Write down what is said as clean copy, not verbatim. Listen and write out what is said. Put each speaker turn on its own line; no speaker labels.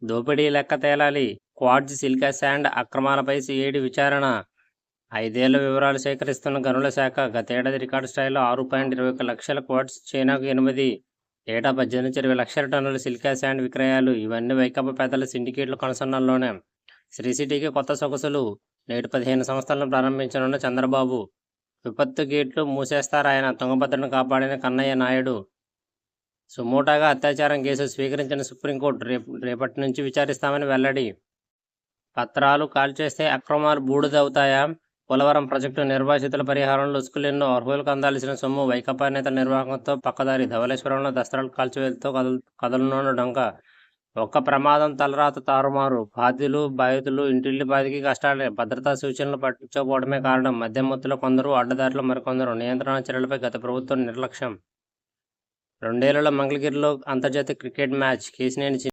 దోపిడీ లెక్క తేలాలి. క్వార్ట్జ్, సిలికా శాండ్ అక్రమాలపై సిఐడి విచారణ. 5 ఏళ్ల వివరాలు సేకరిస్తున్న గనుల శాఖ. గతేడాది రికార్డు స్థాయిలో 6.21 లక్షల క్వార్ట్జ్, చైనాకు 8, ఏటా 18-20 లక్షల టన్నుల సిలికా శాండ్ విక్రయాలు. ఇవన్నీ వైకాపా పెద్దల సిండికేట్ల కొనసన్నల్లోనే. శ్రీ సిటీకి కొత్త సొగసులు. నేడు 15 సంస్థలను ప్రారంభించనున్న చంద్రబాబు. విపత్తు గేట్లు మూసేస్తారాయన. తుంగభద్రను కాపాడిన కన్నయ్య నాయుడు. సుమోటాగా అత్యాచారం కేసు స్వీకరించిన సుప్రీంకోర్టు. రేపటి నుంచి విచారిస్తామని వెల్లడి. పత్రాలు కాల్చేస్తే అక్రమాలు బూడిదవుతాయా? పోలవరం ప్రాజెక్టు నిర్వాసితుల పరిహారంలో లొసుకులెన్నో. అర్హులకు అందాల్సిన సొమ్ము వైకాపా నేత నిర్వాహకంతో పక్కదారి. ధవళేశ్వరంలో దస్త్రాలు కాల్చివేతతో కదలనున్న డొంక. ఒక్క ప్రమాదం తలరాత తారుమారు. బాధితులు ఇంటిల్లిపాదికి కష్టాలే. భద్రతా సూచనలు పట్టించుకోవడమే కారణం. మద్యం మత్తులో కొందరు, అడ్డదారిలో మరికొందరు. నియంత్రణ చర్యలపై గత ప్రభుత్వం నిర్లక్ష్యం. 2 ఏళ్లలో మంగళగిరిలో అంతర్జాతీయ క్రికెట్ మ్యాచ్. కేశినేని